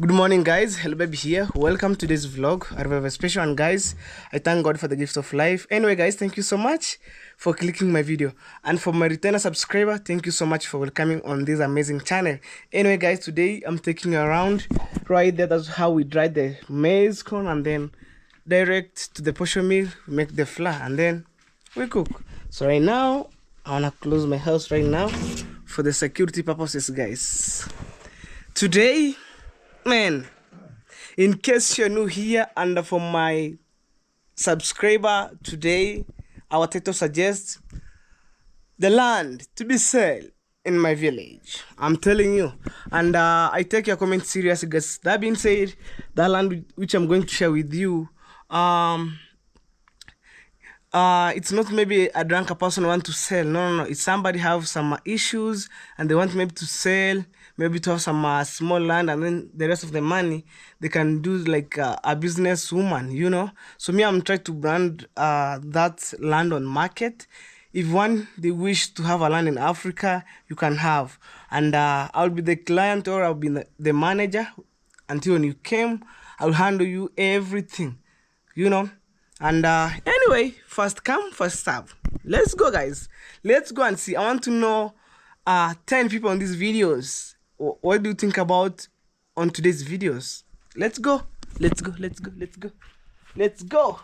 Good morning, guys. Hello baby here. Welcome to this vlog. I have a special one, guys. I thank God for the gift of life. Anyway, guys, thank you so much for clicking my video, and for my returner subscriber, thank you so much for welcoming on this amazing channel. Anyway, guys, today I'm taking you around right there. That's how we dry the maize corn and then direct to the posho mill. We make the flour and then we cook. So right now I wanna close my house right now for the security purposes, guys. Today, man, in case you're new here and for my subscriber, today our title suggests the land to be sold in my village. I'm telling you, and I take your comment serious, guys. That being said, that land which I'm going to share with you, it's not maybe a drunken person want to sell. No. It's somebody have some issues and they want maybe to sell, maybe to have some small land, and then the rest of the money they can do like a business woman, you know. So me, I'm trying to brand that land on market. If one they wish to have a land in Africa, you can have, and I'll be the client or I'll be the manager until when you came. I'll handle you everything, you know. And anyway, first come, first serve. Let's go, guys. Let's go and see. I want to know 10 people on these videos. What do you think about on today's videos? Let's go. Let's go. Let's go. Let's go. Let's go.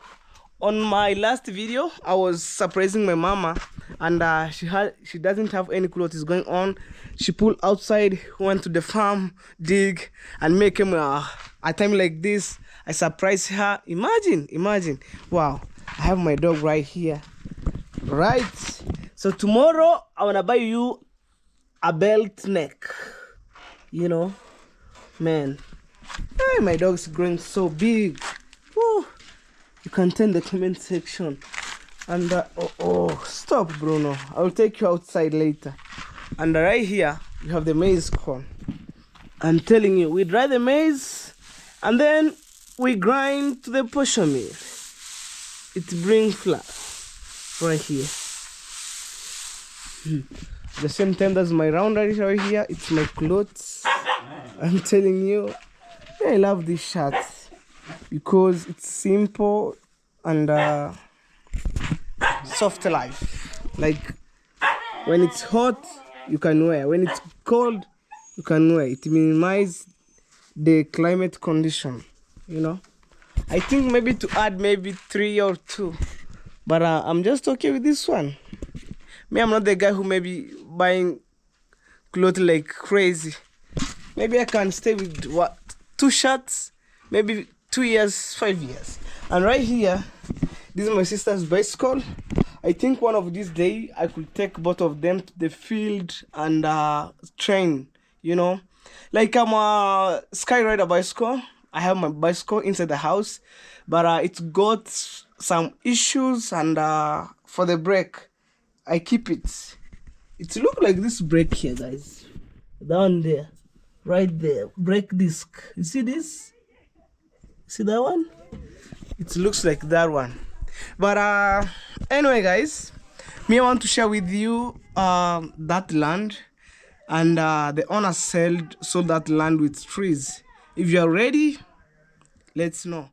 On my last video, I was surprising my mama, and she doesn't have any clue what is going on. She pulled outside, went to the farm, dig, and make him a time like this. I surprised her. Imagine. Wow. I have my dog right here. Right. So tomorrow, I want to buy you a belt neck. You know, man. Hey, my dog's growing so big. Woo. You can tell in the comment section. And, stop, Bruno. I'll take you outside later. And right here, you have the maize corn. I'm telling you, we dry the maize, and then we grind to the posho mill. It brings flour right here. At the same time, that's my round right here. It's my clothes. I'm telling you, I love this shirt because it's simple and soft life. Like when it's hot, you can wear. When it's cold, you can wear. It minimizes the climate condition. You know, I think maybe to add maybe 3 or 2, but I'm just okay with this one. Me, I'm not the guy who may be buying clothes like crazy. Maybe I can stay with 2 shirts, maybe 2 years, 5 years. And right here, this is my sister's bicycle. I think one of these days I could take both of them to the field and train, you know. Like I'm a skyrider bicycle. I have my bicycle inside the house, but it's got some issues, and for the brake, I keep it. It looks like this brake here, guys. Down there, right there, brake disc. You see this? See that one? It looks like that one. But anyway, guys, me, I want to share with you that land, and the owner sold that land with trees. If you are ready, let's know.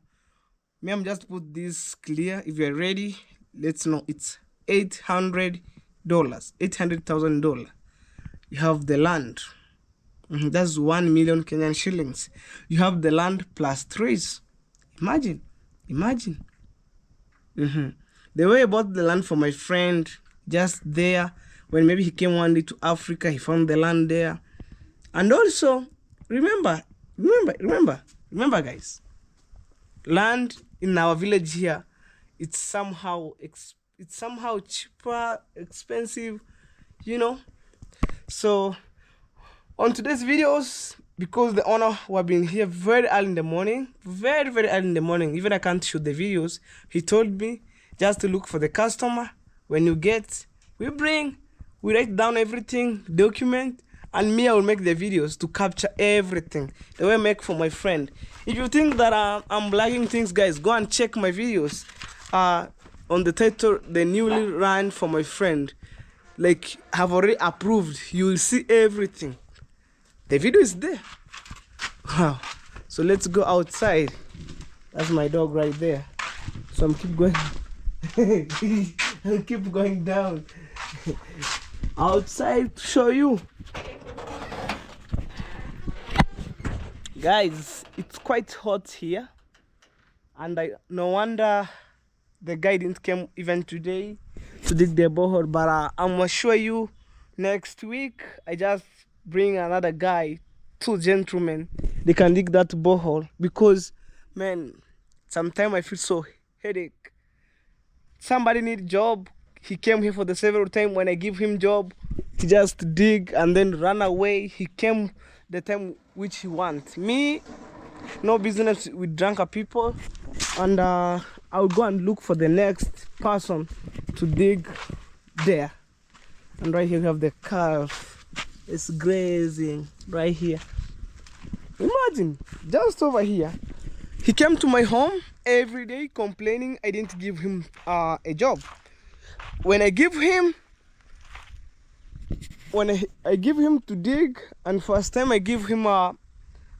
Me, I'm just put this clear. If you're ready, let's know. It's $800, $800,000. You have the land. That's 1 million Kenyan shillings. You have the land plus trees. Imagine. The way I bought the land for my friend, just there, when maybe he came one day to Africa, he found the land there. And also, remember, guys, land in our village here, it's somehow cheaper, expensive, you know. So on today's videos, because the owner who have been here very early in the morning, very early in the morning, even I can't shoot the videos, he told me just to look for the customer. When you get, we write down everything, document, and me, I will make the videos to capture everything the way I make for my friend. If you think that I'm blagging things, guys, go and check my videos on the title, the newly ran for my friend. Like, have already approved. You will see everything. The video is there. Wow. So let's go outside. That's my dog right there. So I'm keep going. I'll keep going down outside to show you. Guys, it's quite hot here, and no wonder the guy didn't come even today to dig the borehole. But I'm gonna show you next week. I just bring another guy, 2 gentlemen. They can dig that borehole because, man, sometimes I feel so headache. Somebody need job. He came here for the several time. When I give him job, he just dig and then run away. He came the time which he want. Me, no business with drunken people, and I'll go and look for the next person to dig there. And right here we have the calf. It's grazing right here. Imagine, just over here. He came to my home every day complaining I didn't give him a job. When I give him to dig, and first time I give him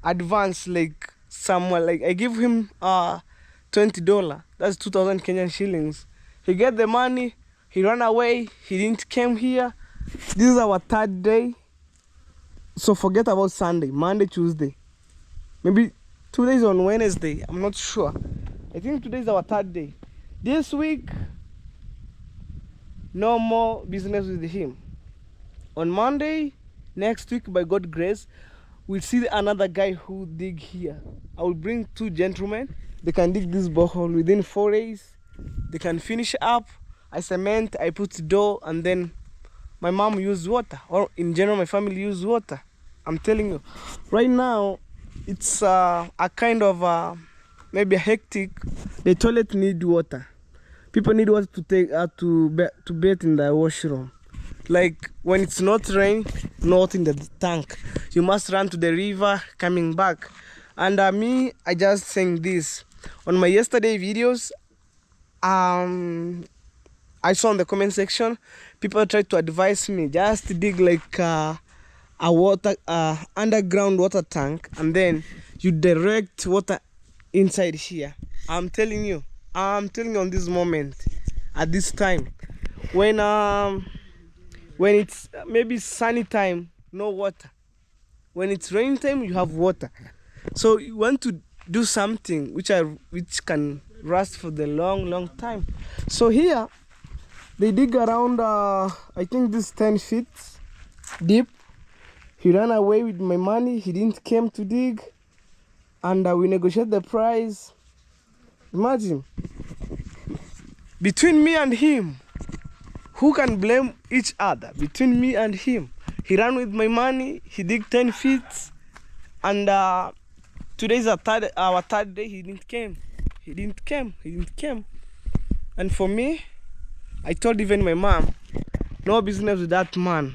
advance, like somewhere, like I give him $20. That's 2,000 Kenyan shillings. He get the money, he ran away, he didn't come here. This is our 3rd day. So forget about Sunday, Monday, Tuesday. Maybe 2 days on Wednesday, I'm not sure. I think today is our 3rd day. This week, no more business with him. On Monday, next week, by God's grace, we'll see another guy who dig here. I will bring 2 gentlemen. They can dig this borehole within 4 days. They can finish up. I cement, I put dough, and then my mom use water. Or in general, my family use water. I'm telling you. Right now, it's a kind of maybe hectic. The toilet need water. People need water to take to bathe in the washroom. Like when it's not rain, not in the tank. You must run to the river, coming back. And me, I just saying this. On my yesterday videos, I saw in the comment section, people tried to advise me just to dig like a underground water tank, and then you direct water inside here. I'm telling you on this moment, at this time, when it's maybe sunny time, no water. When it's rain time, you have water. So you want to do something which can last for the long time. So here they dig around I think this 10 feet deep. He ran away with my money. He didn't come to dig, and we negotiate the price. Imagine, between me and him, who can blame each other? Between me and him, he ran with my money. He dig 10 feet, and today's our 3rd day. He didn't come. And for me, I told even my mom, no business with that man.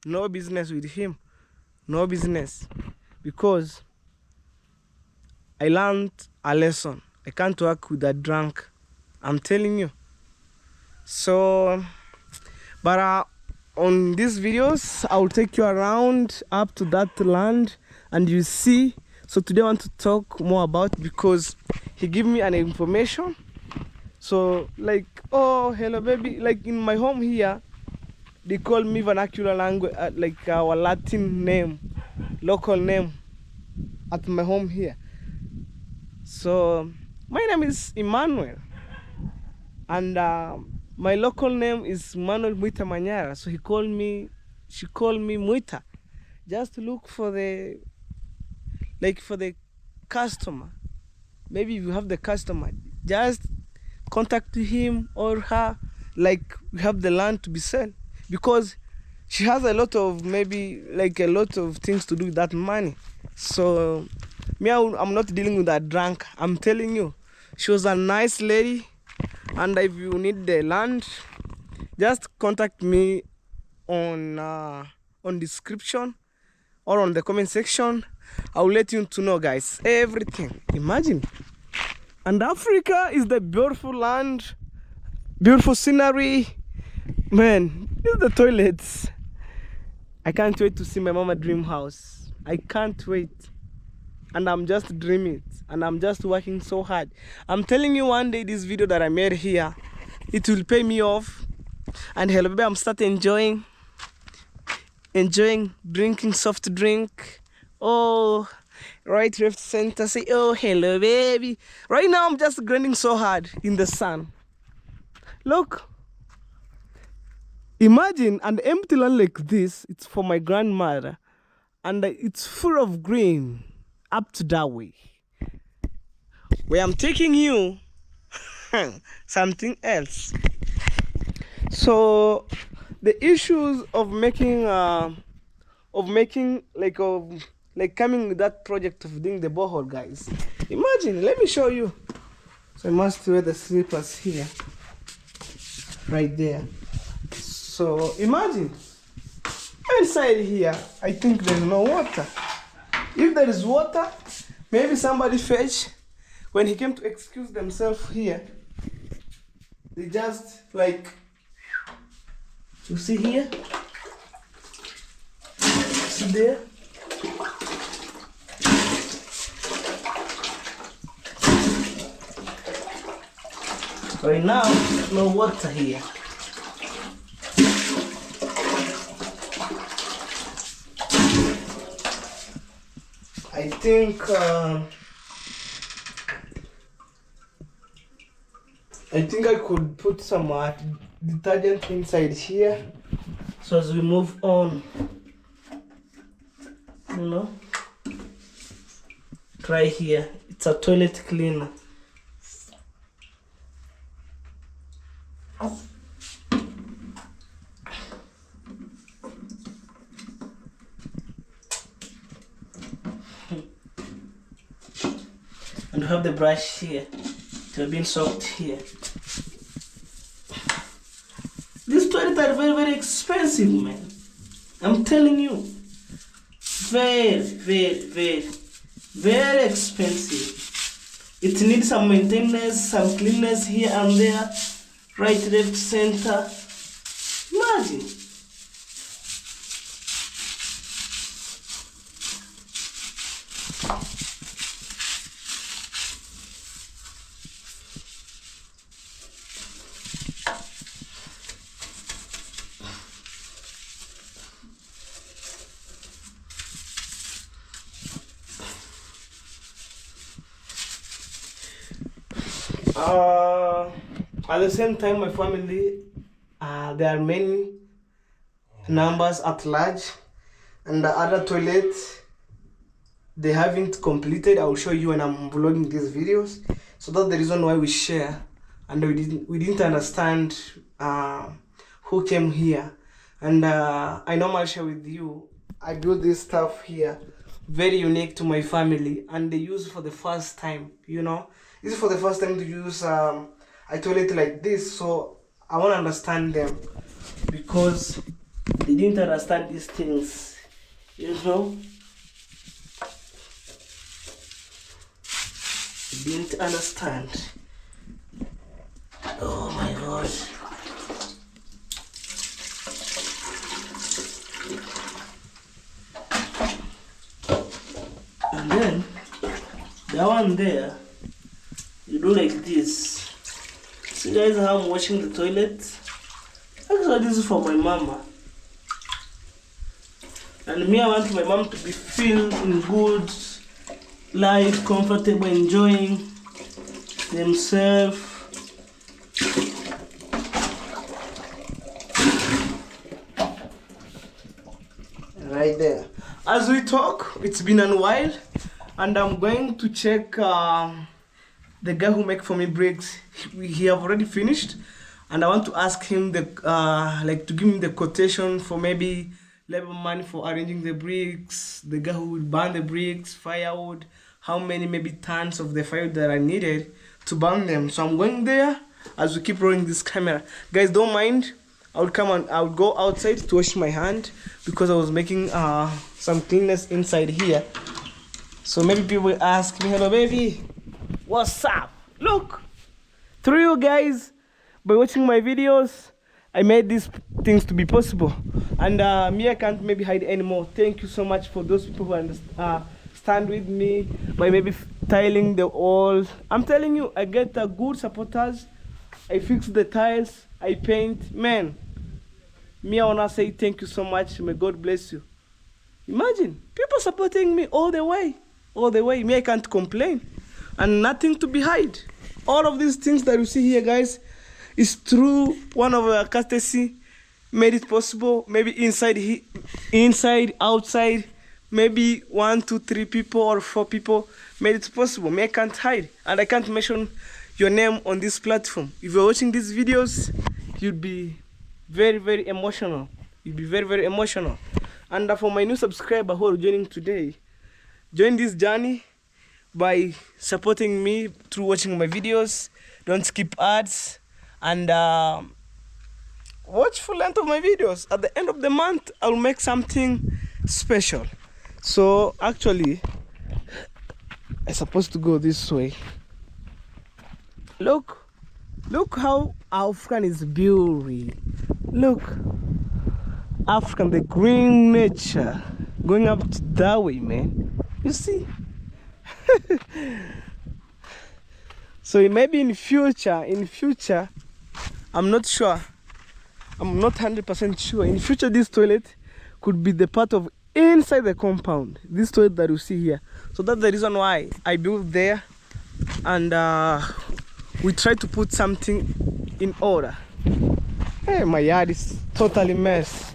No business with him. No business. Because I learned a lesson. I can't work with a drunk. I'm telling you. So, but on these videos, I will take you around up to that land and you see. So today I want to talk more about, because he gave me an information. So like, oh, hello baby. Like in my home here, they call me vernacular language, like our Latin name, local name at my home here. So my name is Emmanuel, and my local name is Manuel Muita Manyara. So she called me Muita, just to look for the customer. Maybe if you have the customer, just contact him or her. Like we have the land to be sold, because she has a lot of things to do with that money. So me, I'm not dealing with that drunk. I'm telling you, she was a nice lady, and if you need the land, just contact me on description or on the comment section. I'll let you to know, guys, everything. Imagine. And Africa is the beautiful land, beautiful scenery. Man, this is the toilets. I can't wait to see my mama dream house. I can't wait. and I'm just dreaming it, and I'm just working so hard. I'm telling you, one day this video that I made here, it will pay me off. And hello baby, I'm starting enjoying drinking soft drink. Oh, right, left, center, say oh hello baby. Right now I'm just grinding so hard in the sun. Look, imagine an empty land like this. It's for my grandmother, and it's full of green up to that way. Where I'm taking you, something else. So the issues of making like coming with that project of doing the borehole, guys. Imagine, let me show you. So I must wear the slippers here, right there. So imagine, inside here, I think there's no water. If there is water, maybe somebody fetch. When he came to excuse themselves here, they just like, you see here, see there. Right now, no water here. I think I could put some detergent inside here. So as we move on, you know, try here. It's a toilet cleaner. And we have the brush here. It's been soaked here. These toilets are very, very expensive, man. I'm telling you. Very, very, very, very expensive. It needs some maintenance, some cleanness here and there. Right, left, center. Imagine. At the same time, my family, there are many numbers at large, and the other toilets, they haven't completed. I will show you when I'm vlogging these videos. So that's the reason why we share, and we didn't understand who came here. And I normally share with you. I built this stuff here, very unique to my family, and they use for the first time. You know, this is for the first time to use a toilet like this. So I want to understand them, because they didn't understand these things, you know. They didn't understand. Oh my God. And then that one there, you do like this. See guys how I'm washing the toilet? Actually this is for my mama. And me, I want my mom to be feel in good life, comfortable, enjoying themselves. Right there. As we talk, it's been a while, and I'm going to check the guy who make for me bricks. He have already finished, and I want to ask him the like to give me the quotation for maybe labor money for arranging the bricks, the guy who will burn the bricks, firewood, how many maybe tons of the firewood that I needed to burn them. So I'm going there as we keep rolling this camera. Guys, don't mind. I would go outside to wash my hand because I was making some cleanness inside here. So maybe people ask me, hello baby, what's up? Look, through you guys, by watching my videos, I made these things to be possible. And me, I can't maybe hide anymore. Thank you so much for those people who stand stand with me by maybe tiling the walls. I'm telling you, I get good supporters. I fix the tiles, I paint. Man, me, I wanna say thank you so much. May God bless you. Imagine people supporting me all the way, all the way. Me, I can't complain, and nothing to be hide. All of these things that you see here, guys, is through one of our courtesy made it possible. Maybe inside, outside, maybe 1, 2, 3 people or 4 people made it possible. Me, I can't hide, and I can't mention your name on this platform. If you're watching these videos, you'd be very, very emotional. You'd be very, very emotional. And for my new subscriber who are joining today, join this journey by supporting me through watching my videos. Don't skip ads, and watch full length of my videos. At the end of the month, I'll make something special. So actually, I'm supposed to go this way. Look how African is beautiful. Look, African, the green nature going up to that way, man. You see? So maybe in future, I'm not sure. I'm not 100% sure. In future, this toilet could be the part of inside the compound. This toilet that you see here. So that's the reason why I built there, and we try to put something in order. Hey, my yard is totally mess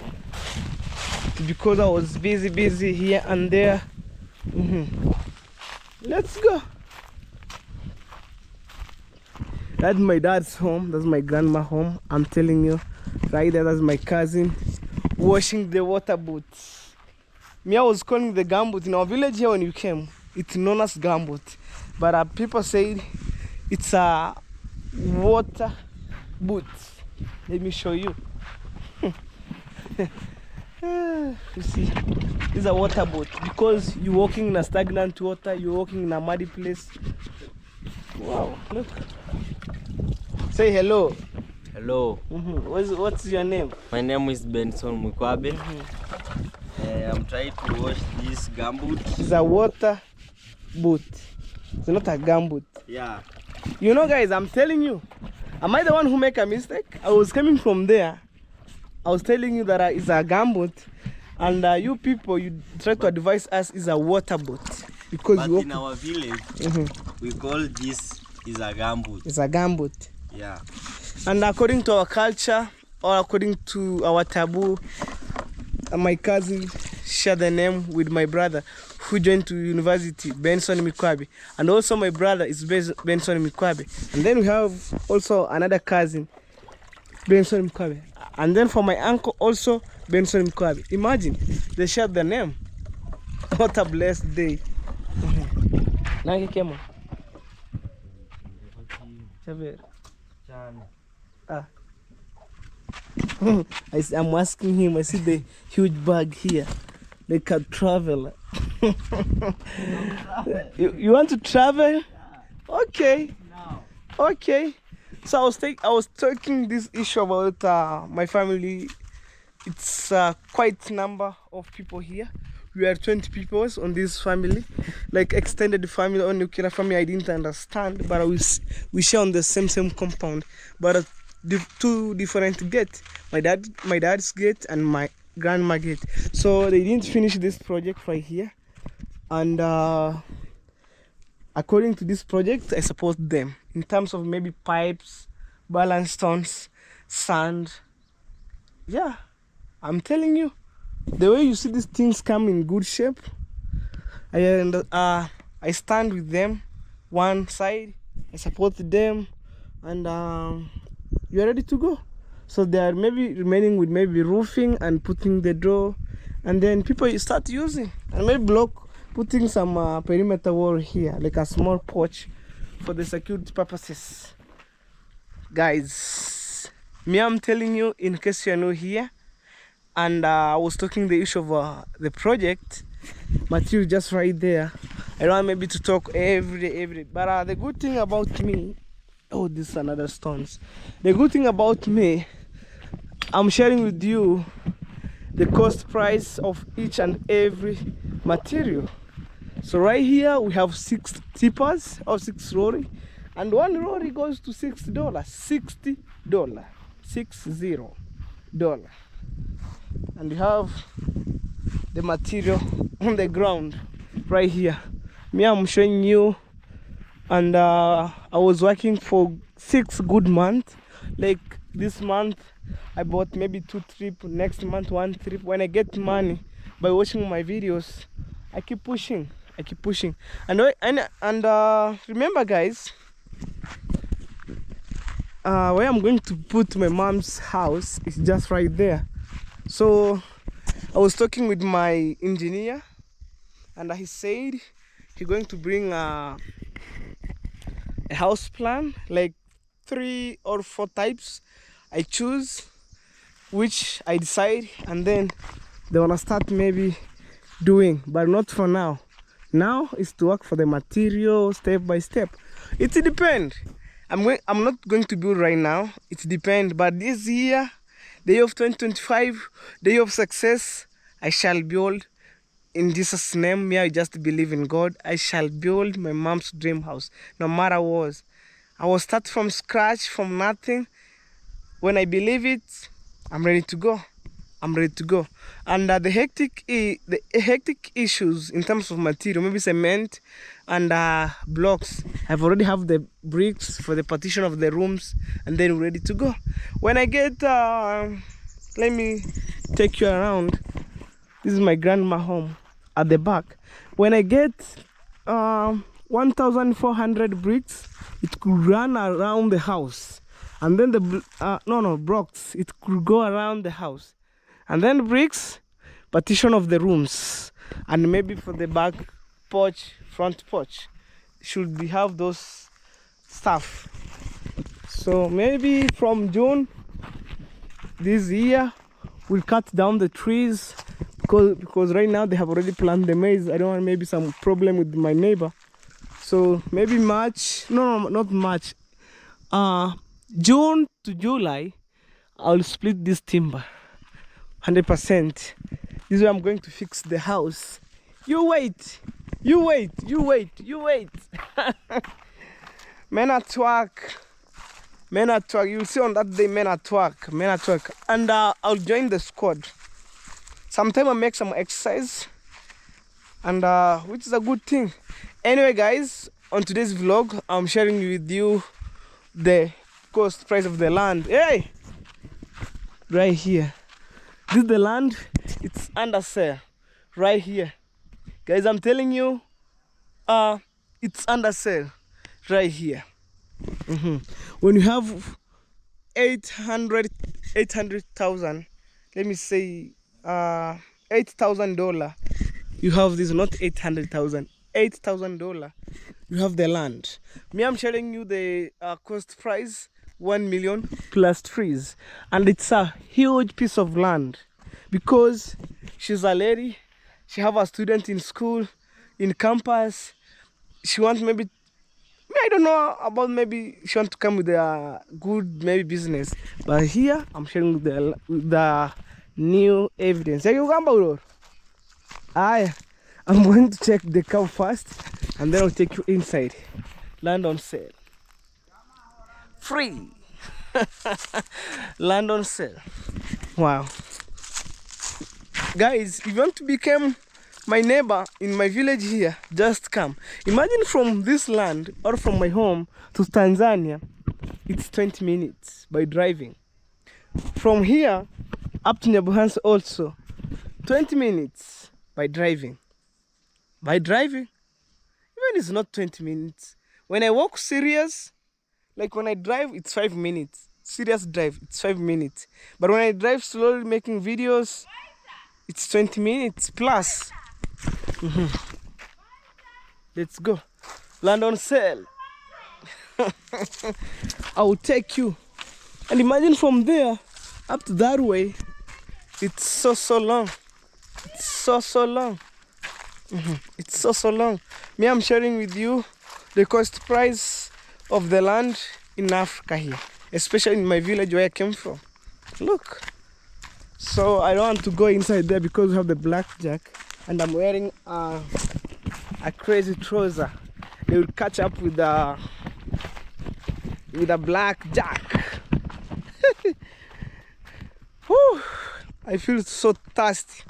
because I was busy here and there. Let's go. That's my dad's home. That's my grandma's home. I'm telling you, right there, that's my cousin washing the water boots. Me, I was calling the gumboot in our village here when you came. It's known as gumboot, but people say it's a water boot. Let me show you. You see, it's a water boat because you're walking in a stagnant water, you're walking in a muddy place. Wow, look. Say hello. Hello. What's your name? My name is Benson Mukwabe. I'm trying to wash this gumboot. It's a water boot. It's not a gumboot. Yeah. You know, guys, I'm telling you, am I the one who make a mistake? I was coming from there. I was telling you that it's a gumboot, and you people, you try to advise us is a water boat because but in our village, we call this is a gumboot. It's a gumboot. Yeah. And according to our culture, or according to our taboo, my cousin shared the name with my brother who joined to university, Benson Mikwabe, and also my brother is Benson Mikwabe, and then we have also another cousin, Benson Mikwabe, and then for my uncle also Benson Mikwabe. Imagine they shared the name. What a blessed day. Nani kemo? I'm asking him. I see the huge bag here. They can travel. You want to travel? Okay. Okay. So I was talking this issue about my family. It's quite number of people here. We are 20 people on this family, like extended family or nuclear family. I didn't understand, but we share on the same compound, but two different gates. My dad's gate and my grandma gate. So they didn't finish this project right here, and according to this project, I support them in terms of maybe pipes, balance stones, sand. Yeah, I'm telling you, the way you see these things come in good shape, I stand with them one side, I support them, and you're ready to go. So they are maybe remaining with maybe roofing and putting the door, and then people you start using, and maybe putting some perimeter wall here, like a small porch for the security purposes. Guys, me, I'm telling you, in case you're new here, and I was talking the issue of the project material just right there. I don't want maybe to talk every day, but the good thing about me, oh, this is another stones. The good thing about me, I'm sharing with you the cost price of each and every material. So right here we have 6 tippers or 6 lorry, and one lorry goes to $60. $60. $60. And you have the material on the ground right here. Me, I'm showing you, and I was working for 6 good months. Like this month I bought maybe 2 trips, next month 1 trip. When I get money by watching my videos, I keep pushing. And remember guys, where I'm going to put my mom's house is just right there. So I was talking with my engineer, and he said he's going to bring a house plan, like 3 or 4 types. I choose which I decide, and then they wanna start maybe doing, but not for now. Now is to work for the material step by step. It depends. I'm not going to build right now. It depends. But this year, the year of 2025, the year of success, I shall build. In Jesus' name, me, I just believe in God. I shall build my mom's dream house, no matter what. I will start from scratch, from nothing. When I believe it, I'm ready to go. And the hectic issues in terms of material, maybe cement and blocks. I've already have the bricks for the partition of the rooms, and then ready to go. When I get, let me take you around. This is my grandma home at the back. When I get 1,400 bricks, it could run around the house. And then the blocks, it could go around the house. And then bricks, partition of the rooms, and maybe for the back porch, front porch, should we have those stuff. So maybe from June this year we'll cut down the trees, because right now they have already planted the maize. I don't want maybe some problem with my neighbor. So maybe March, not March, June to July, I'll split this timber 100%. This is where I'm going to fix the house. You wait. Men at work. You'll see on that day men at work. And I'll join the squad. Sometime I make some exercise, and which is a good thing. Anyway guys, on today's vlog, I'm sharing with you the cost price of the land. Hey, right here, this is the land. It's under sale right here, guys. I'm telling you, it's under sale right here. When you have 800,000, let me say $8,000, you have this. Not 800,000, $8,000, you have the land. Me, I'm sharing you the cost price, 1 million plus trees, and it's a huge piece of land, because she's a lady. She have a student in school, in campus. She wants maybe I don't know about, maybe she wants to come with a good maybe business. But here I'm sharing the new evidence. I'm going to check the cow first, and then I'll take you inside. Land on sale. Free. Land on sale. Wow. Guys, if you want to become my neighbor in my village here, just come. Imagine from this land or from my home to Tanzania, it's 20 minutes by driving. From here up to Nyabuhansa also 20 minutes by driving. Even it's not 20 minutes. When I walk serious, like when I drive, it's 5 minutes. Serious drive, it's 5 minutes. But when I drive slowly making videos, it's 20 minutes plus. Let's go. Land on sale. I will take you. And imagine from there up to that way, it's so long. It's so long. It's so long. Me, I'm sharing with you the cost price of the land in Africa here, especially in my village where I came from. Look. So I don't want to go inside there because we have the blackjack, and I'm wearing a a crazy trouser. They will catch up with a black jack. Whew, I feel so thirsty.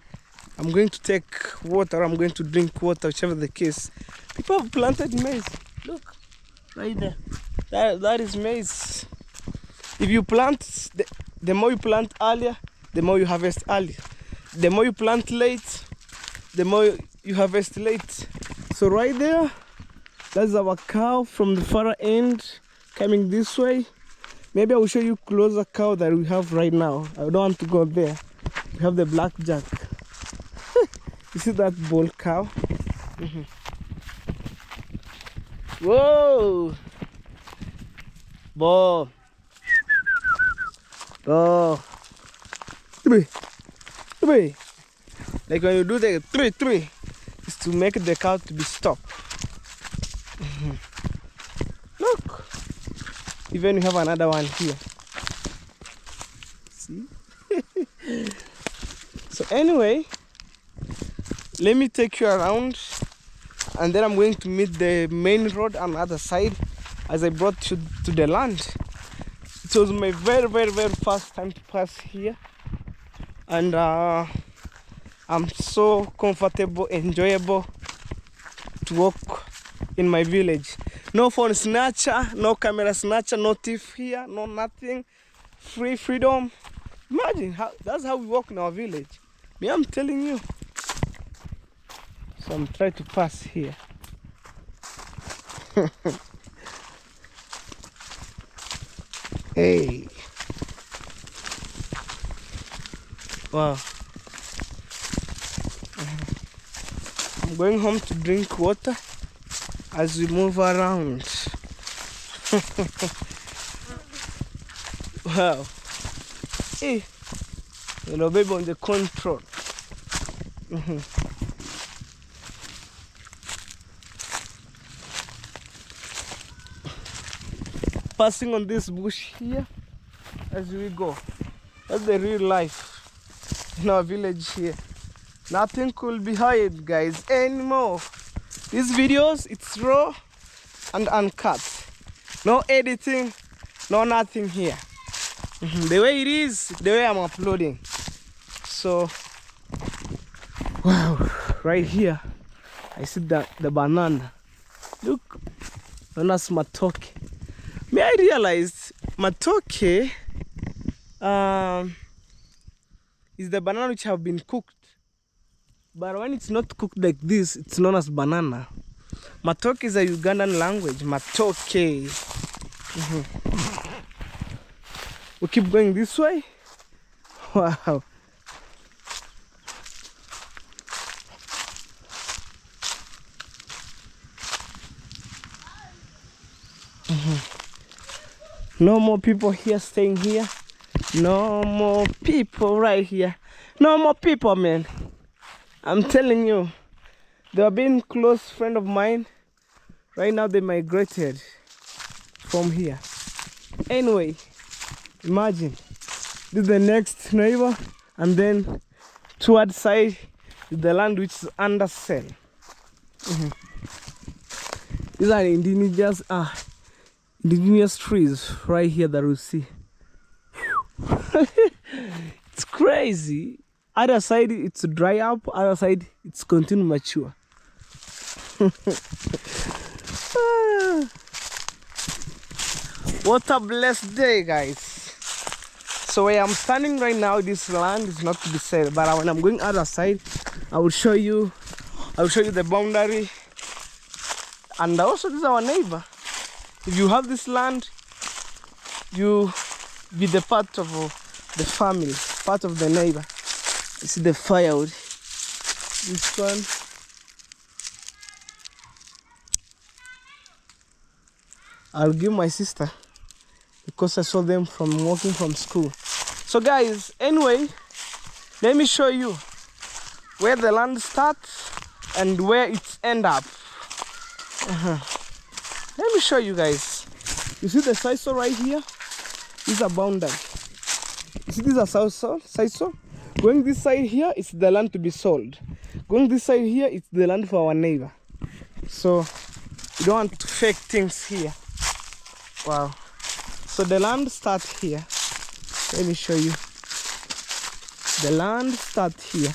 I'm going to take water. I'm going to drink water, whichever the case. People have planted maize. Look, right there. That is maize. If you plant, the more you plant earlier, the more you harvest early. The more you plant late, the more you harvest late. So right there, that's our cow from the far end coming this way. Maybe I will show you closer cow that we have right now. I don't want to go there. We have the black jack. You see that bull cow? Whoa! Bo! Bo! Three. Like when you do the three, is to make the cow to be stopped. Look! Even we have another one here. See? So anyway, let me take you around, and then I'm going to meet the main road on the other side as I brought you to the land. It was my very first time to pass here, and I'm so comfortable, enjoyable to walk in my village. No phone snatcher, no camera snatcher, no thief here, no nothing. Freedom. Imagine, that's how we walk in our village. Me, I'm telling you. So I'm trying to pass here. Hey. Wow. I'm going home to drink water as we move around. Wow. Hey. Little baby on the control. Passing on this bush here as we go. That's the real life in our village here. Nothing could be hid, guys, anymore. These videos, it's raw and uncut. No editing, no nothing here. The way it is, the way I'm uploading. So, wow, right here, I see the banana. Look, that's matoke. May I realized matoke is the banana which have been cooked. But when it's not cooked like this, it's known as banana. Matoke is a Ugandan language. Matoke. We keep going this way. Wow. No more people here staying here. No more people right here. No more people, man. I'm telling you, they have been close friend of mine. Right now they migrated from here. Anyway, imagine this is the next neighbor, and then towards side is the land which is under sale. These are indigenous trees right here that we see. It's crazy. Other side it's dry up, other side it's continue mature. What a blessed day, guys. So where I'm standing right now, this land is not to be said, but when I'm going other side, I will show you the boundary. And also this is our neighbor. If you have this land, you be the part of the family, part of the neighbor. You see the firewood. This one. I'll give my sister because I saw them from walking from school. So guys, anyway, let me show you where the land starts and where it ends up. Let me show you guys. You see the sisal right here? This is a boundary. You see this is a sisal? Going this side here, it's the land to be sold. Going this side here, it's the land for our neighbor. So you don't want to fake things here. Wow. So the land starts here. Let me show you. The land starts here.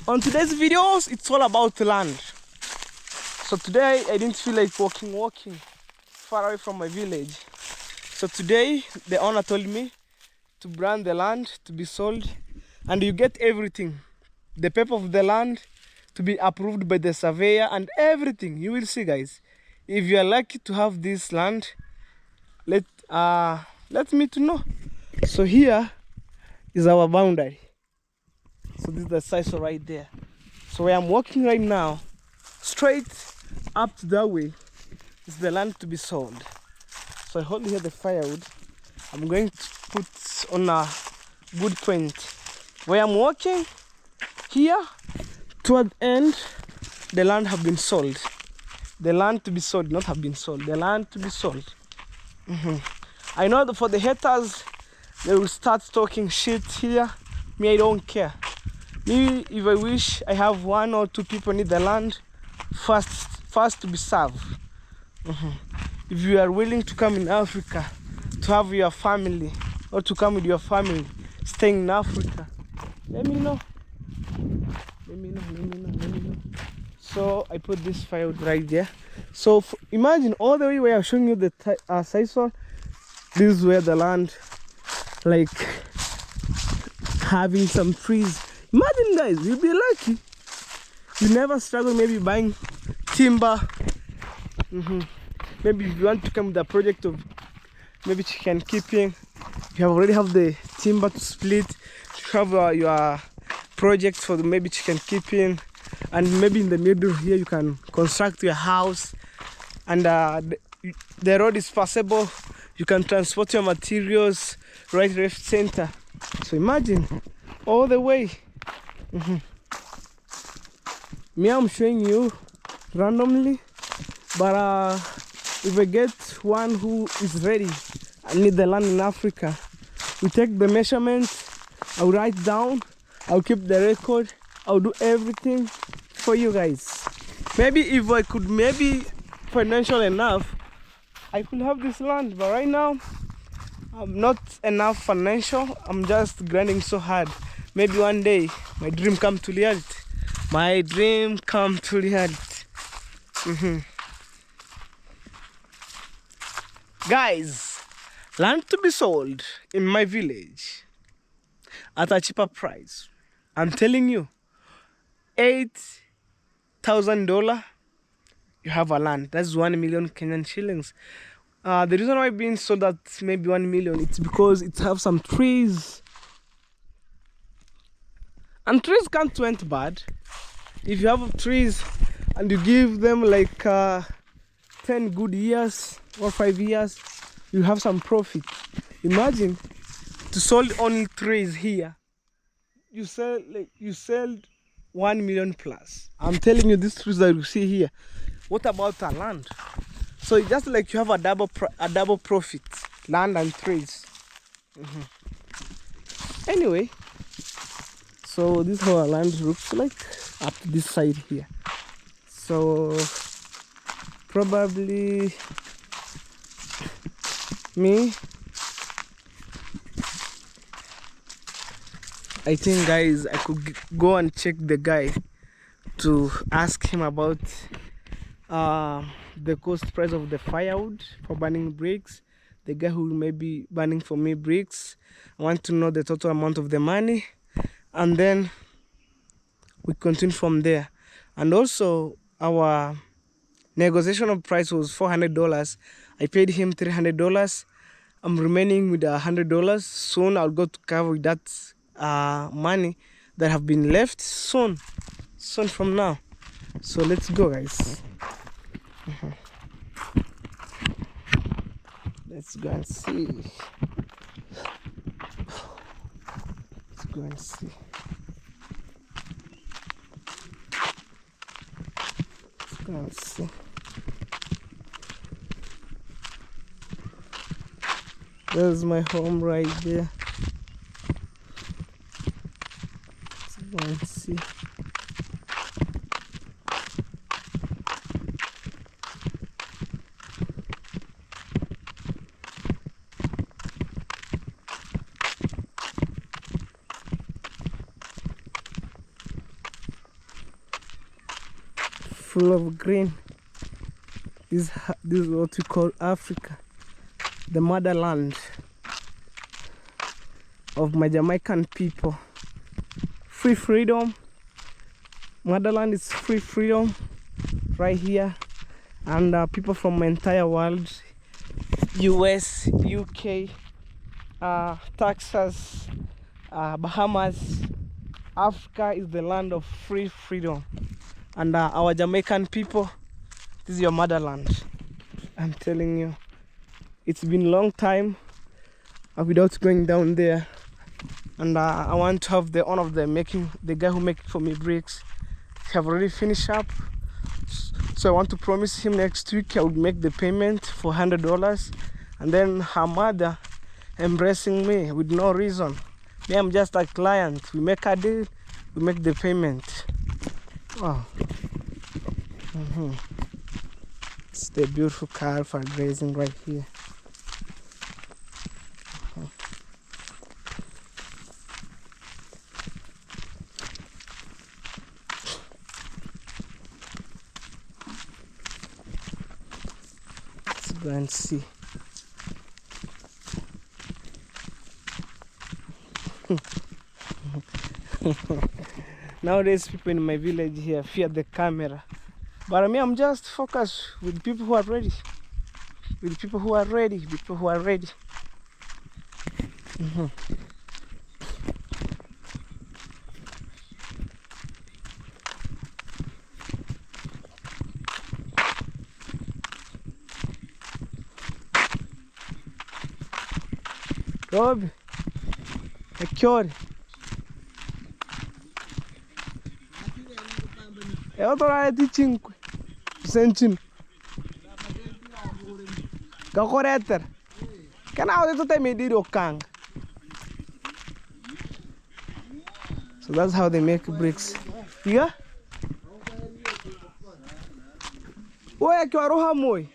On today's videos, it's all about land. So today I didn't feel like walking far away from my village. So today the owner told me to brand the land to be sold, and you get everything. The paper of the land to be approved by the surveyor and everything. You will see, guys. If you are lucky to have this land, let me to know. So here is our boundary. So this is the sisal right there. So where I'm walking right now, straight up to that way is the land to be sold. So I hold here the firewood. I'm going to put on a good point. Where I'm walking here toward the end, the land have been sold. The land to be sold, not have been sold. The land to be sold. I know that for the haters, they will start talking shit here. Me, I don't care. Me, if I wish I have 1 or 2 people need the land, first to be served. If you are willing to come in Africa to have your family, or to come with your family staying in Africa, let me know. Let me know. So I put this firewood right there. So imagine all the way where I'm showing you the sisal. This is where the land, like, having some trees. Imagine, guys, you'll be lucky. You never struggle maybe buying timber. Maybe if you want to come with a project of maybe chicken keeping, you already have the timber to split. You have your project for the maybe chicken keeping, and maybe in the middle here you can construct your house, and the road is passable. You can transport your materials right, left, center. So imagine all the way. Me, I'm showing you randomly, but if I get one who is ready and need the land in Africa, we take the measurements, I'll write down, I'll keep the record, I'll do everything for you guys. Maybe if I could, maybe financial enough, I could have this land, but right now I'm not enough financial. I'm just grinding so hard. Maybe one day my dream come to reality. My dream come to reality. Guys, land to be sold in my village at a cheaper price. I'm telling you, $8,000, you have a land. That's 1 million Kenyan shillings. The reason why being sold at maybe 1 million, it's because it have some trees. And trees can't went bad. If you have trees and you give them like 10 good years or 5 years, you have some profit. Imagine to sell only trees here. You sell 1 million plus. I'm telling you, these trees that you see here. What about our land? So it's just like you have a double profit, land and trees. Anyway, so this is how our land looks like up this side here. So probably me, I think, guys, I could go and check the guy to ask him about the cost price of the firewood for burning bricks. The guy who may be burning for me bricks, I want to know the total amount of the money, and then we continue from there. And also our negotiation of price was $400. I paid him $300. I'm remaining with $100. Soon I'll go to cover that money that have been left soon from now. So let's go, guys. Let's go and see. Let's go and see. Let's go and see. There's my home right there. Let's go and see. full of green. This is what we call Africa, the motherland of my Jamaican people. Free freedom. Motherland is free freedom right here, and people from the entire world, US, UK, Texas, Bahamas. Africa is the land of free freedom, and our Jamaican people, this is your motherland. I'm telling you, it's been a long time without going down there, and I want to have the honor of the guy who make it for me bricks. Have already finished up, so I want to promise him next week I would make the payment for $100, and then her mother embracing me with no reason. Me, I'm just a client. We make a deal, we make the payment. Wow. It's the beautiful car for grazing right here. Let's go and see. Nowadays people in my village here fear the camera, but I'm just focused with people who are ready, with people who are ready, people who are ready. Rob, Ekori. Eu tô lá de 5 centímetros. Cacoreter. Canal de tu tem medido o kang. So that's how they make bricks. Yeah? Oi, aqui o aroha moi.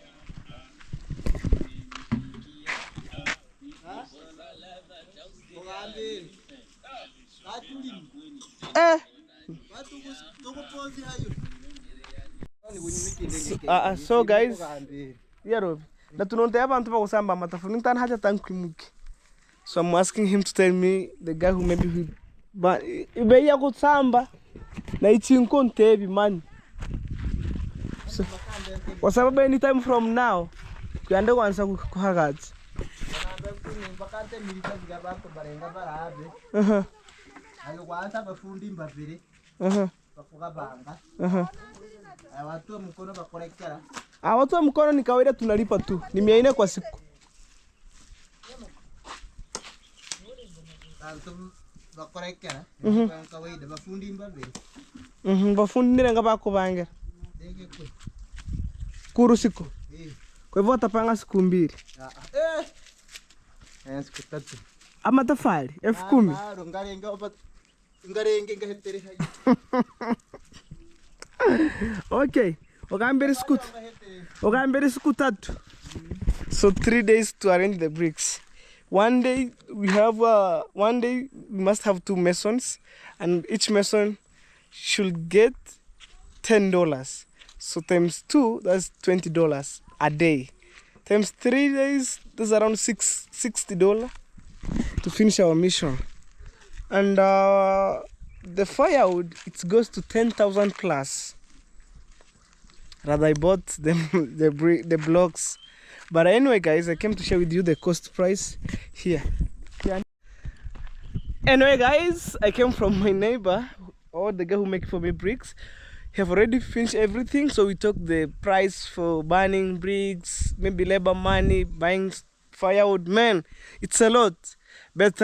So guys, so I'm asking him to tell me the guy who maybe he but ibeya kutsamba na ichinko ntebi man. So kwa sababu anytime from now kuende kwanza kuhagazi. Watu wa mkono ni kawaida tunalipa tu. Ni 400 kwa siku. Bafundi nanga bakubanga. Kuru siku. Kwa hivyo watapanga siku 2. Siku 3. Amatafali 10,000. Okay. Ogambere siku 3. So 3 days to arrange the bricks. One day we must have 2 masons, and each mason should get $10. So times 2, that's $20 a day. Times 3 days, that's around $60 to finish our mission. And the firewood, it goes to 10,000 plus. Rather, I bought them the blocks. But anyway, guys, I came to share with you the cost price here. Anyway, guys, I came from my neighbor, or the guy who make for me bricks. He have already finished everything, so we took the price for burning bricks, maybe labor money, buying firewood. Man, it's a lot. But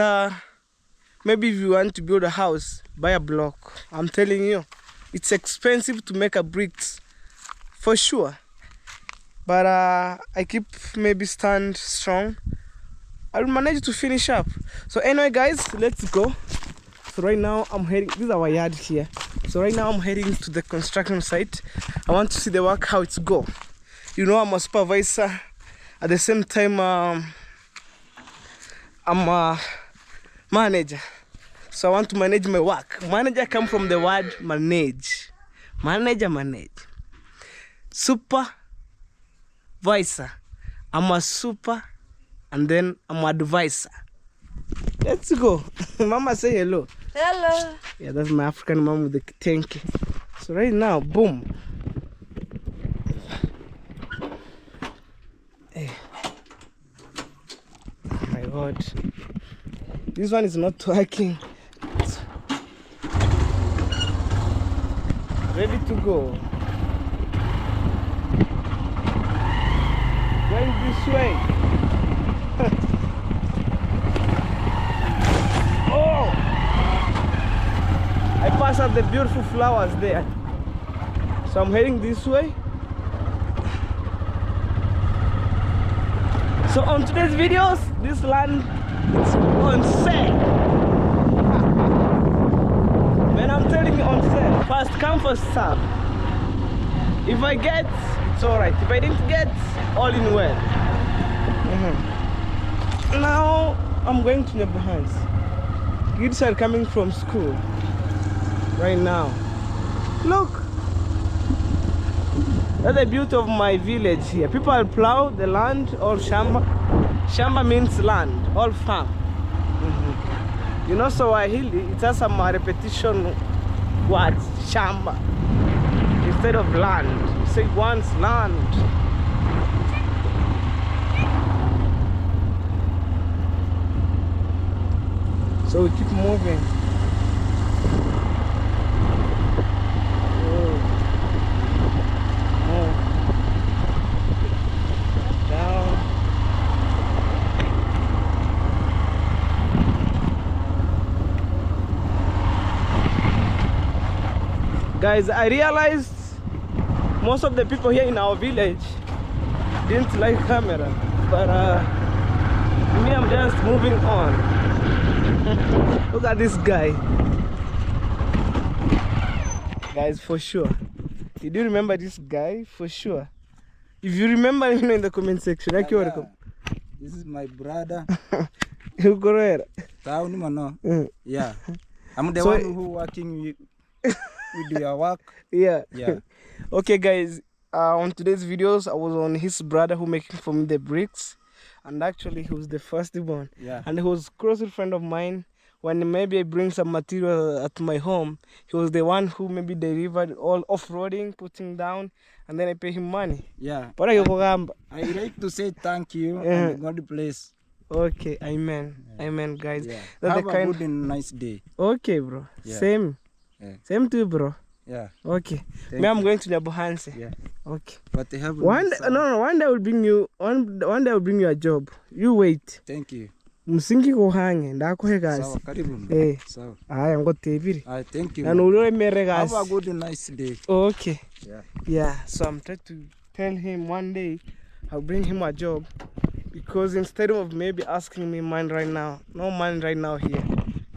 maybe if you want to build a house, buy a block. I'm telling you, it's expensive to make a bricks, for sure. But I keep maybe stand strong. I'll manage to finish up. So anyway, guys, let's go. So right now I'm heading, this is our yard here. So right now I'm heading to the construction site. I want to see the work, how it's go. You know, I'm a supervisor. At the same time, I'm a manager. So I want to manage my work. Manager come from the word manage. Manager, manage. supervisor. I'm a super and then I'm an advisor. Let's go. Mama, say hello. Hello. Yeah, that's my African mom with the tank. So right now, boom. Hey. Oh my God. This one is not working. It's ready to go. Going this way. Oh! I passed out the beautiful flowers there. So I'm heading this way. So on today's videos, this land is on sale. Man, I'm telling you, on sale. First come, first serve. If I get, it's alright. If I didn't get, all in well. Now I'm going to Neighborhoods. Kids are coming from school right now. Look. That's the beauty of my village here. People plow the land, all shamba. Shamba means land, all farm. You know, Swahili, it has some repetition words, shamba, instead of land. You say once land. So we keep moving. Guys, I realized most of the people here in our village didn't like camera, but me, I'm just moving on. Look at this guy. Guys, for sure. Did you remember this guy? For sure. If you remember, let me know in the comment section. This is my brother. Yeah. I'm the one who working with your work. Yeah. Yeah. Okay, guys. On today's videos, I was on his brother who making for me the bricks, and actually he was the first one. Yeah. And he was a close friend of mine. When maybe I bring some material at my home, he was the one who maybe delivered all off-roading, putting down, and then I pay him money. Yeah. I like to say thank you and God bless. Okay, amen. Yeah. Amen, guys. Yeah. That's Have the a good and nice day. Okay, bro. Yeah. Same. Yeah. Same to you, bro. Yeah. Okay. Me, I'm going to Nyabuhanse. Yeah. Okay. But they have one day, one day I will bring you one day I will bring you a job. You wait. Thank you. Msingi kuhange ndakuhe gasi. Sawa, karibu. Sawa. Aya ngoteviri. Thank you. Na nulore mere gasi. Have a good and nice day. Okay. Yeah. Yeah, so I'm trying to tell him one day I'll bring him a job, because instead of maybe asking me mine right now, no money right now here.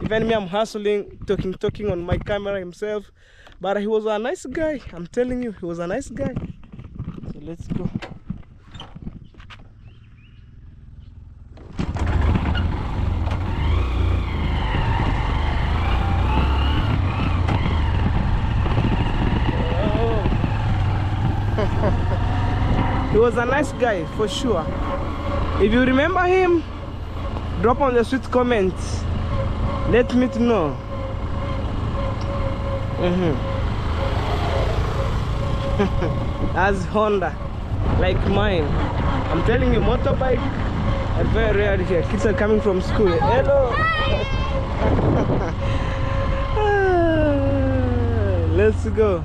Even me, I'm hustling, talking on my camera himself, but he was a nice guy. I'm telling you, he was a nice guy. So let's go. He was a nice guy for sure. If you remember him, drop on the sweet comments. Let me know. As Honda, like mine. I'm telling you, motorbike are very rare here. Kids are coming from school. Hello. Let's go.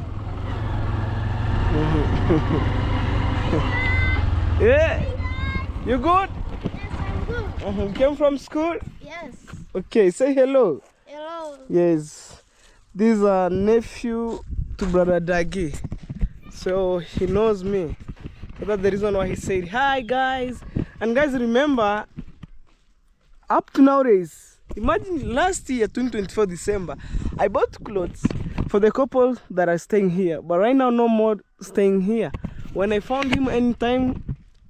Yeah, you good? Yes, I'm good. You came from school? Yes. Okay, say hello. Hello. Yes, this is a nephew to brother Dagi, so he knows me. So that's the reason why he said hi, guys. And guys, remember, up to nowadays, imagine last year 2024 December, I bought clothes for the couple that are staying here, but right now no more staying here. When I found him anytime,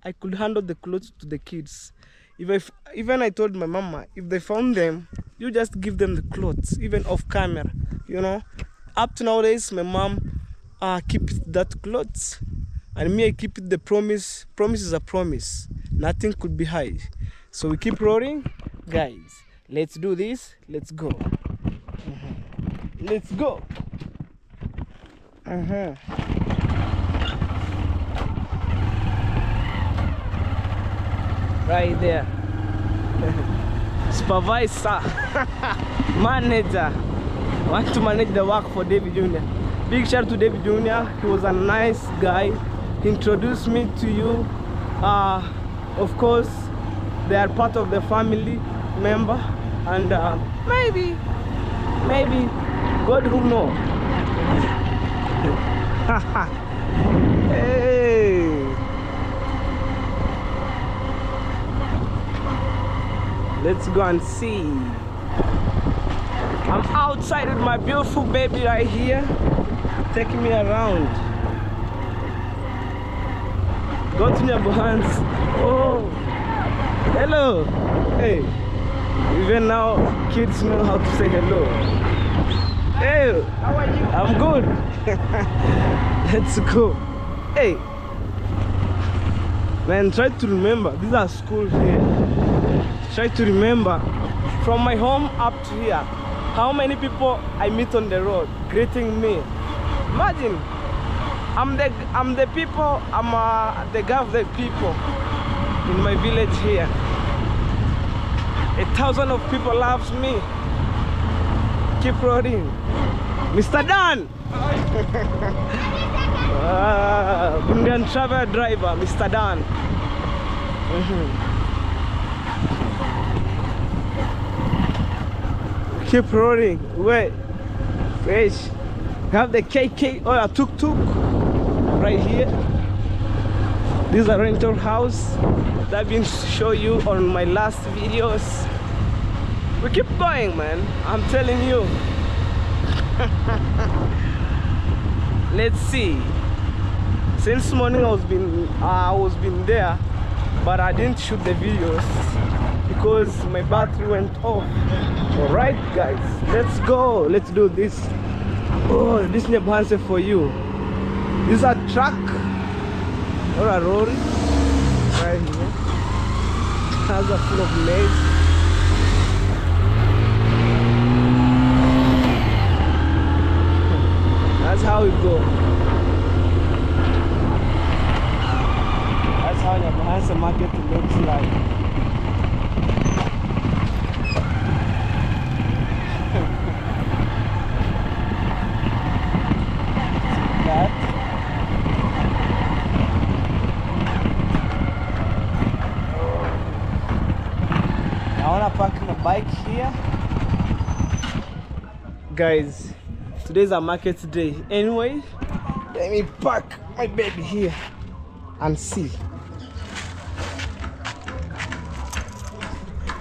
I could handle the clothes to the kids. Even I told my mama, if they found them, you just give them the clothes, even off camera, you know. Up to nowadays, my mom keeps that clothes. and me I keep it the promise. Promise is a promise. Nothing could be high. So we keep rolling, guys. Let's do this. Let's go. Let's go. Right there. Supervisor, manager. Want to manage the work for David Jr. Big shout out to David Jr. He was a nice guy. He introduced me to you. Of course, they are part of the family member, and maybe God who knows. Hey. Let's go and see. I'm outside with my beautiful baby right here, taking me around. Go to your hands. Oh, hello. Hey, even now kids know how to say hello. Hey, how are you? I'm good. Let's go. Hey, man, try to remember. These are schools here. Try to remember from my home up to here how many people I meet on the road greeting me. Imagine I'm the people, I'm the guy of the people in my village here. 1,000 of people loves me. Keep rolling. Mr. Dan! Bundian travel driver, Mr. Dan. Keep rolling. Wait. Fresh. We have the KK or a tuk-tuk right here. This is a rental house that I've been show you on my last videos. We keep going, man. I'm telling you. Let's see. Since morning I was been there, but I didn't shoot the videos because my battery went off. All right, guys, let's go. Let's do this. Oh, this is answer for you. This is a truck or a lorry right here. Has a full of maize. That's how it goes. That's how the Bahasa market looks like. I wanna park my bike here. Guys, today's a market day. Anyway, let me park my baby here and see.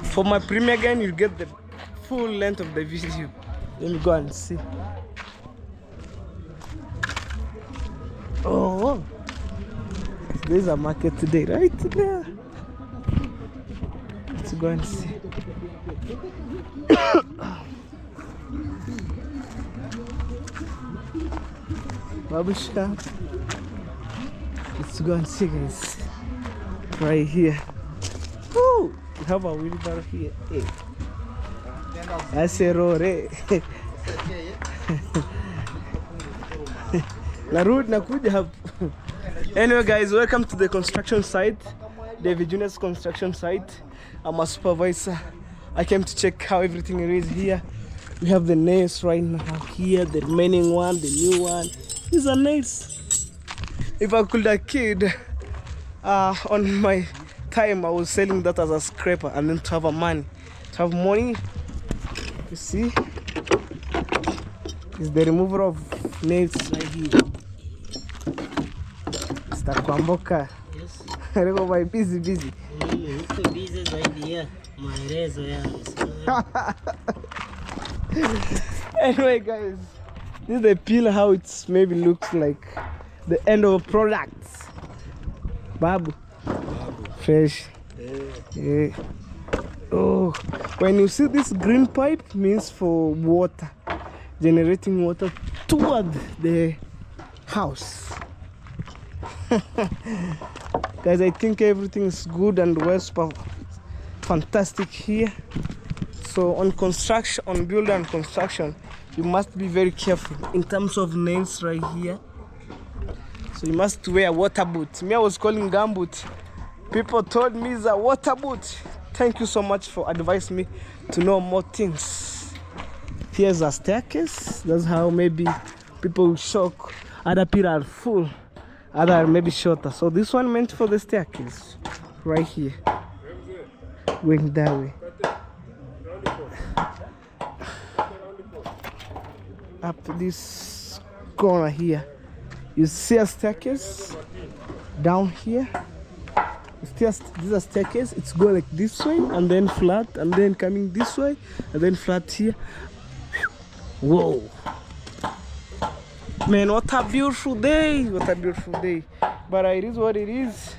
For my premiere again, you get the full length of the video. Let me go and see. Oh, there's a market today, right there. Let's go and see. Babushka. Let's go and see, guys. Right here. Woo! We have a wheelbarrow here. Hey. That's a road, eh? Anyway, guys, welcome to the construction site, David Jr.'s construction site. I'm a supervisor. I came to check how everything is here. We have the nails right now here, the remaining one, the new one. These are nice. If I could have kid, on my time, I was selling that as a scraper, and then to have money. You see, it's the remover of nails right here. Mr. Kwamboka. Yes. I go by busy. Busy right here. My razor, yeah. Anyway, guys, this is the peel how it maybe looks like the end of a product. Babu. Fresh. Yeah. Oh, when you see this green pipe, means for water, generating water toward the house. Guys, I think everything is good and well, super fantastic here. So on construction, on building and construction, you must be very careful in terms of nails right here. So you must wear water boots. Me, I was calling gumboot. People told me it's a water boot. Thank you so much for advising me to know more things. Here's a staircase. That's how maybe people will shock. Other people are full, other are maybe shorter. So this one meant for the staircase right here, going that way. Up this corner here, you see a staircase down here. This is a staircase. It's going like this way and then flat and then coming this way and then flat here. Whoa, man, what a beautiful day, what a beautiful day. But it is what it is.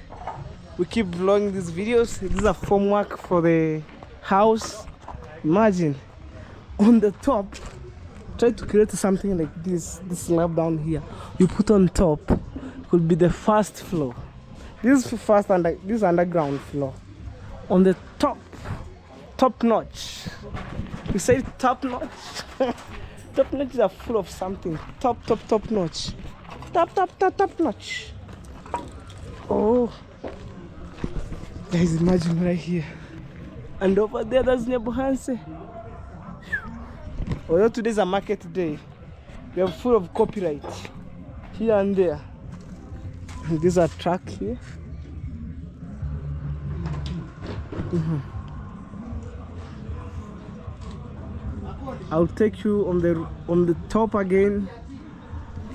We keep vlogging these videos. This is a formwork for the house. Imagine on the top, try to create something like this slab down here. You put on top, could be the first floor. This is this underground floor. On the top notch. You say top notch? Top notch is a full of something. Top notch. Top notch. Oh, guys, imagine right here. And over there, there's Nebuhanse. Although today's a market day, we are full of copyright here and there. And there's a truck here. I'll take you on the top again.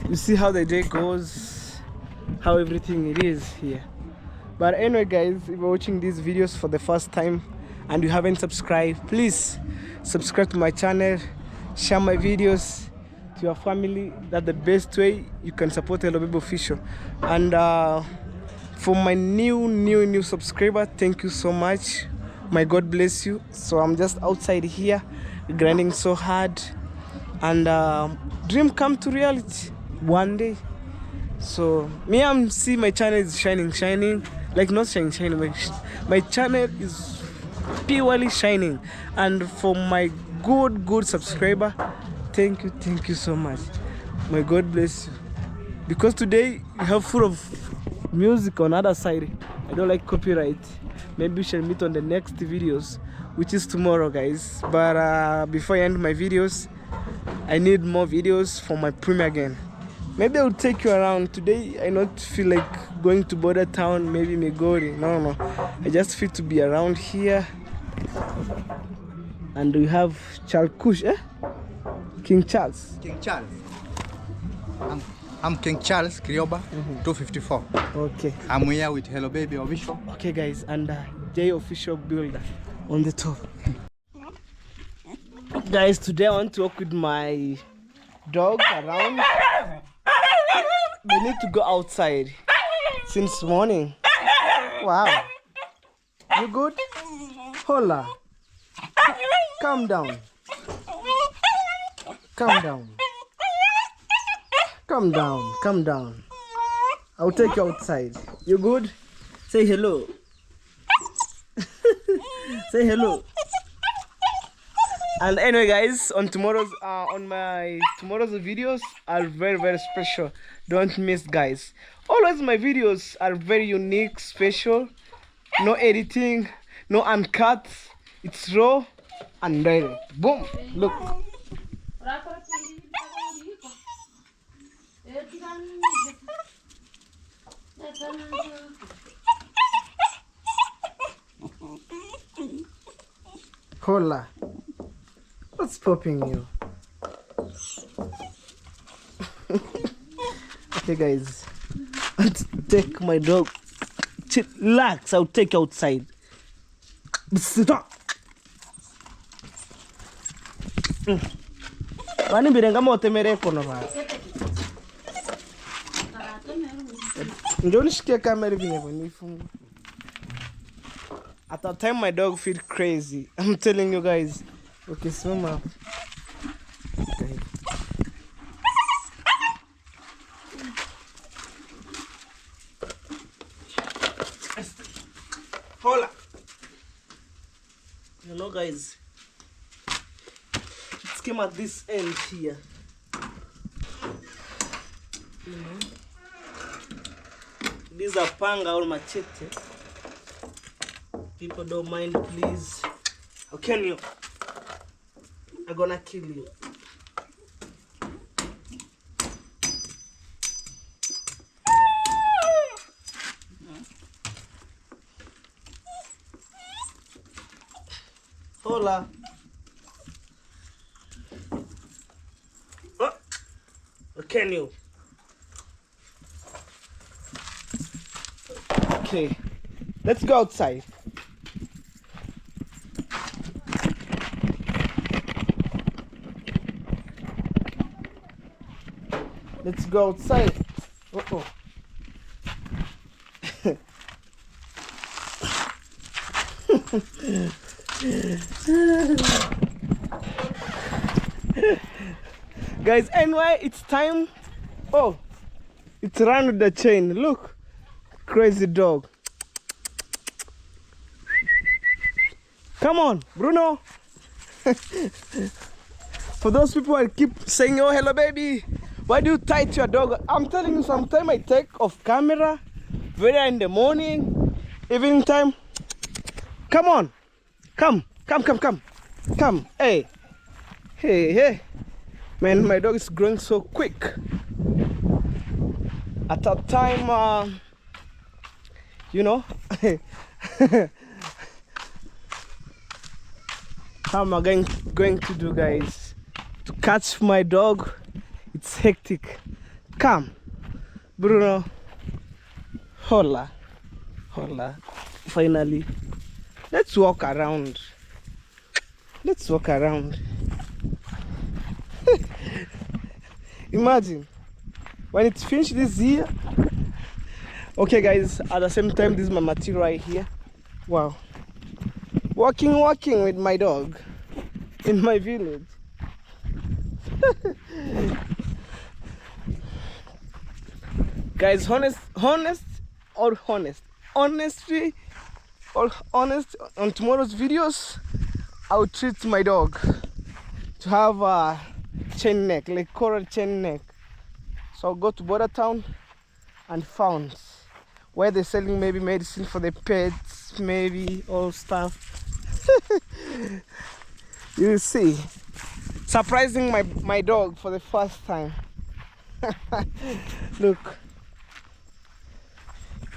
You see how the day goes, how everything it is here. But anyway, guys, if you're watching these videos for the first time and you haven't subscribed, please subscribe to my channel, share my videos to your family. That's the best way you can support Hello Baby Official. And for my new subscriber, thank you so much. My God bless you. So I'm just outside here grinding so hard, and dream come to reality one day. So me, I'm see my channel is shining, like not shining. My channel is purely shining. And for my good subscriber, thank you so much. My God bless you, because today you have full of music on other side. I don't like copyright. Maybe we shall meet on the next videos, which is tomorrow, guys. But before I end my videos, I need more videos for my premiere again. Maybe I'll take you around. Today I not feel like going to border town, maybe Migori. No. I just feel to be around here. And we have Charles Kush, King Charles. King Charles. I'm King Charles Krioba, 254. Okay. I'm here with Hello Baby Official. Okay, guys, and J Official Builder on the top. Guys, today I want to walk with my dog around. They need to go outside since morning. Wow. You good? Hola. Calm down. Calm down. Calm down. I'll take you outside. You good? Say hello. Say hello. And anyway, guys, on my tomorrow's videos are very special. Don't miss, guys. Always my videos are very unique, special. No editing, no uncut. It's raw and direct. Boom. Look. Hola. What's popping you? Okay, guys. Let's take my dog. Relax, I'll take you outside. Stop. Wani birenga mote mereko no ba. Ndio nishikie kamera vinyevo nifungu. At that time my dog feel crazy. I'm telling you guys. Okay, swim up. Okay. came at this end here. You know, these are panga or machete. People don't mind, please. How can you? I'm gonna kill you. Hola. Oh. How can you? Okay, let's go outside. Let's go outside. Uh-oh. Guys, anyway, it's time. Oh, it's run with the chain. Look, crazy dog. Come on, Bruno. For those people who keep saying, oh, hello, baby. Why do you tie to your dog? I'm telling you, sometimes I take off camera, whether in the morning, evening time. Come on. Come. Hey. Hey. Man, my dog is growing so quick. At that time, you know, how am I going to do, guys? To catch my dog, it's hectic. Come, Bruno. Hola. Finally, let's walk around. Imagine when it's finished this year. Okay, guys, at the same time, this is my material right here. Wow, walking with my dog in my village. Guys, honestly on tomorrow's videos, I'll treat my dog to have a chain neck, like coral chain neck. So I'll go to Border Town and found where they're selling maybe medicine for the pets, maybe all stuff. You see, surprising my dog for the first time. Look,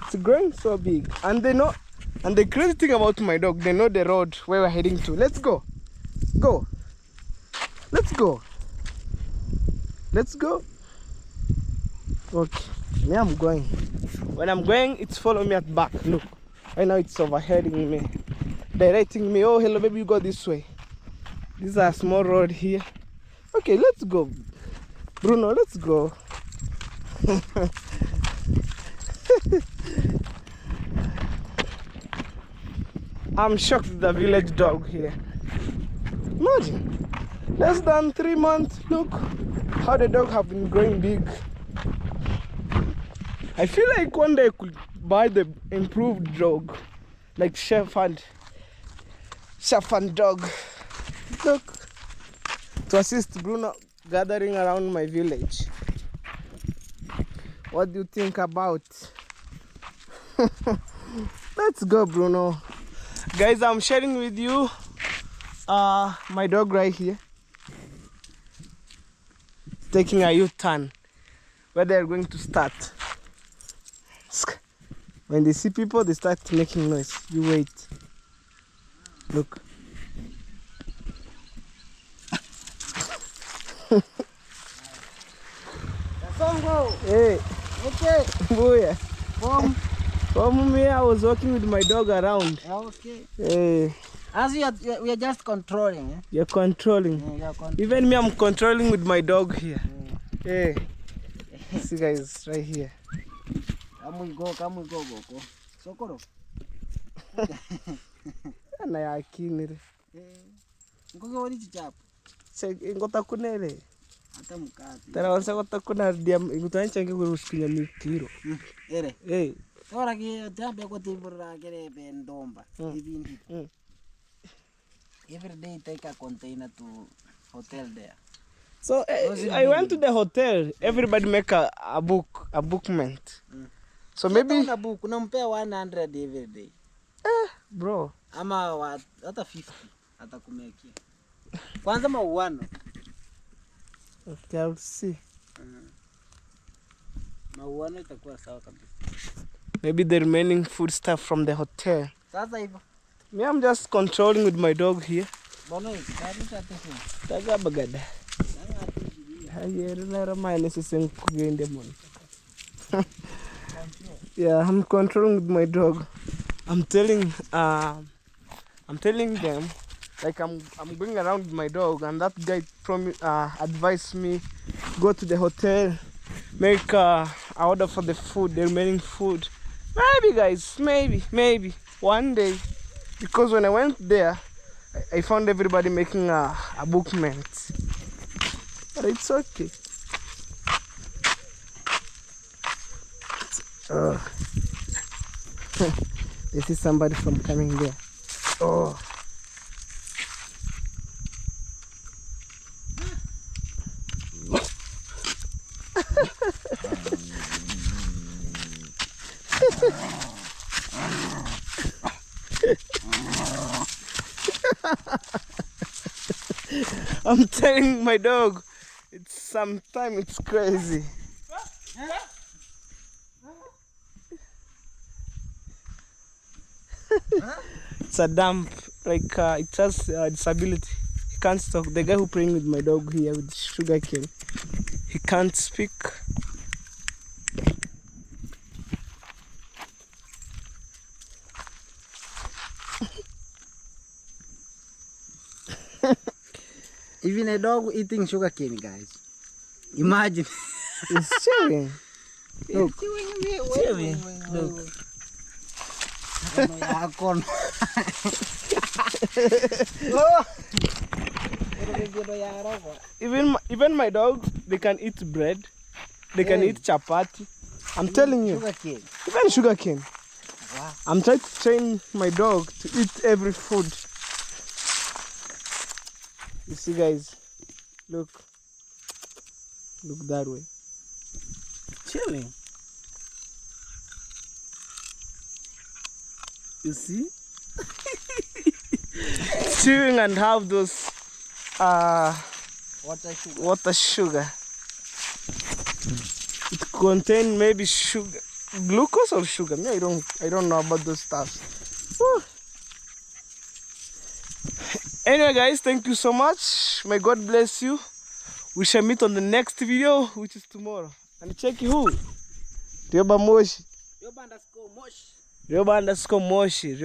it's growing so big, and they know. And the crazy thing about my dog, they know the road where we're heading to. Let's go. Let's go. Okay, me, I'm going. When I'm going, it's follow me at back. Look, right now it's overheading me, directing me. Oh, hello, baby, you go this way. This is a small road here. Okay, let's go, Bruno. Let's go. I'm shocked with the village dog here. Imagine, less than 3 months. Look how the dog have been growing big. I feel like one day I could buy the improved dog, like chef and dog. Look, to assist Bruno gathering around my village. What do you think about? Let's go, Bruno. Guys, I'm sharing with you my dog right here, taking a U-turn where they're going to start. When they see people, they start making noise. You wait. Look. Hey. Okay. Boya. From me, I was walking with my dog around. okay. Hey. As we are just controlling. Eh? You're controlling. Yeah, Even me, I'm controlling with my dog here. Hey. See, guys, right here. Come we go. Sokoro. Na ya kinire. Ngoge wali chichapo. Ngota kunere. Hata mkati. Tara wansa ngota kuna diam ngutani change kuruskinya mikiro. Ere. Hey. Ora ke tambe ko timbura kere bendomba. Divindi. Every day take a container to hotel there. So I went to the hotel. Everybody make a bookment. So maybe Una book unampea 100 every day. bro. Ama hata 50 atakumekia. Kwanza mauano. Okay, I'll see. Mauano itakuwa sawa kabisa. Maybe the remaining food stuff from the hotel. Sasa hivyo. Me, I'm just controlling with my dog here. Bono ikarusha tefu. Taga bagada. Yeah, I'm controlling with my dog. I'm telling them, like I'm going around with my dog, and that guy advised me go to the hotel, make a order for the food, the remaining food. Maybe guys, maybe one day, because when I went there, I found everybody making a bookment. But it's okay. This is somebody from coming there. Oh. I'm telling my dog, sometimes it's crazy. It's a dump, like it has a disability. He can't talk. The guy who playing with my dog here with sugar cane, he can't speak. Even a dog eating sugar cane, guys. Imagine. It's chewing. Look. Chewing. Look. Even my dog, they can eat bread. They can eat chapati. I'm telling you. Sugar cane. Even sugar cane. Wow. I'm trying to train my dog to eat every food. You see, guys, look that way. Chilling. You see? Chewing and have those water sugar. It contain maybe sugar, glucose or sugar. Me, I don't know about those stuff. Whew. Anyway, guys, thank you so much. May God bless you. We shall meet on the next video, which is tomorrow. And check who? Ryoba Moshi. Ryoba_Moshi.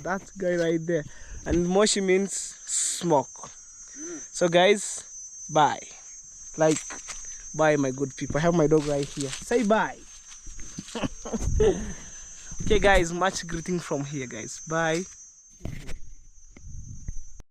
That guy right there. And Moshi means smoke. So guys, bye. Like, bye, my good people. I have my dog right here. Say bye. Okay, guys, much greeting from here, guys. Bye.